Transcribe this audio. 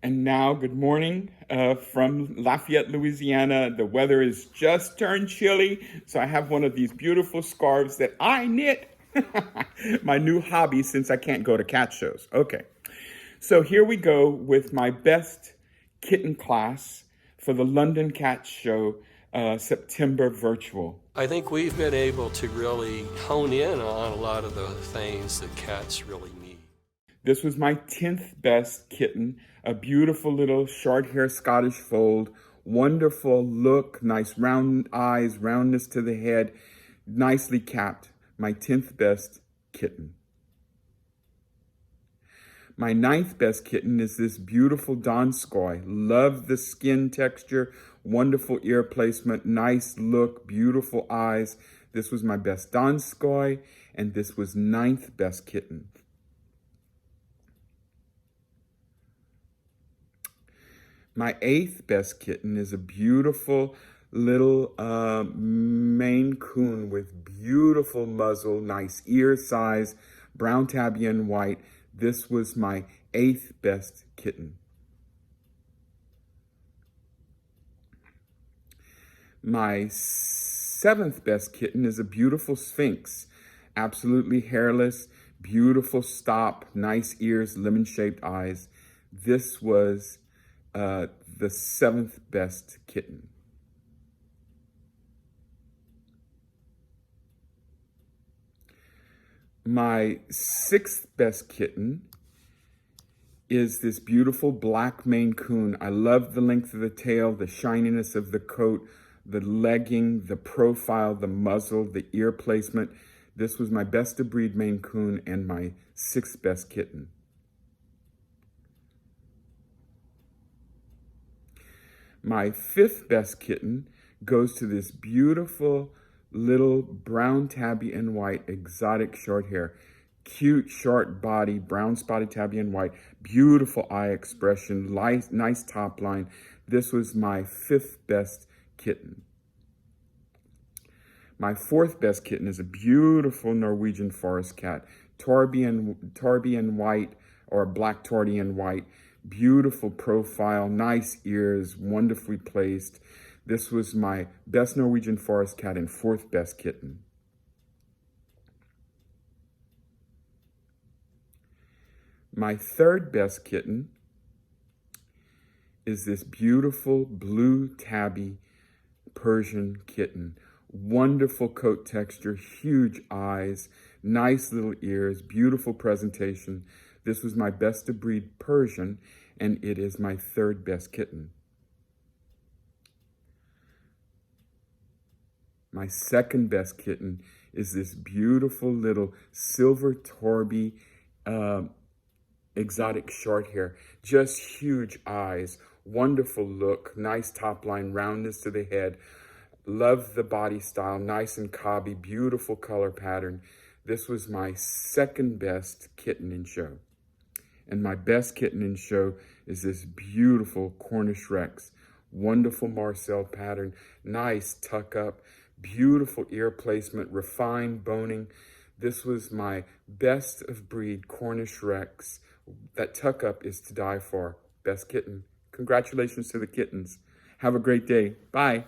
And now, good morning from Lafayette, Louisiana. The weather is just turned chilly, so I have one of these beautiful scarves that I knit. My new hobby since I can't go to cat shows. Okay, so here we go with my best kitten class for the London Cat Show September virtual. I think we've been able to really hone in on a lot of the things that cats really need. This was my 10th best kitten, a beautiful little short hair Scottish fold, wonderful look, nice round eyes, roundness to the head, nicely capped. My 10th best kitten. My 9th best kitten is this beautiful Donskoi. Love the skin texture, wonderful ear placement, nice look, beautiful eyes. This was my best Donskoi, and this was 9th best kitten. My 8th best kitten is a beautiful little Maine Coon with beautiful muzzle, nice ear size, brown tabby and white. This was my 8th best kitten. My 7th best kitten is a beautiful Sphinx, absolutely hairless, beautiful stop, nice ears, lemon-shaped eyes. This was the 7th best kitten. My 6th best kitten is this beautiful black Maine Coon. I love the length of the tail, the shininess of the coat, the legging, the profile, the muzzle, the ear placement. This was my best of breed Maine Coon and my 6th best kitten. My 5th best kitten goes to this beautiful little brown tabby and white exotic short hair. Cute short body, brown spotted tabby and white, beautiful eye expression, nice top line. This was my 5th best kitten. My 4th best kitten is a beautiful Norwegian forest cat, Torby and white, or black Torby and white. Beautiful profile, nice ears, wonderfully placed. This was my best Norwegian forest cat and 4th best kitten. My 3rd best kitten is this beautiful blue tabby Persian kitten. Wonderful coat texture, huge eyes, nice little ears, beautiful presentation. This was my best of breed Persian, and it is my 3rd best kitten. My 2nd best kitten is this beautiful little silver Torby exotic short hair. Just huge eyes, wonderful look, nice top line, roundness to the head. Love the body style, nice and cobby, beautiful color pattern. This was my 2nd best kitten in show. And my best kitten in show is this beautiful Cornish Rex. Wonderful Marcel pattern, nice tuck up, beautiful ear placement, refined boning. This was my best of breed Cornish Rex. That tuck up is to die for. Best kitten. Congratulations to the kittens. Have a great day. Bye.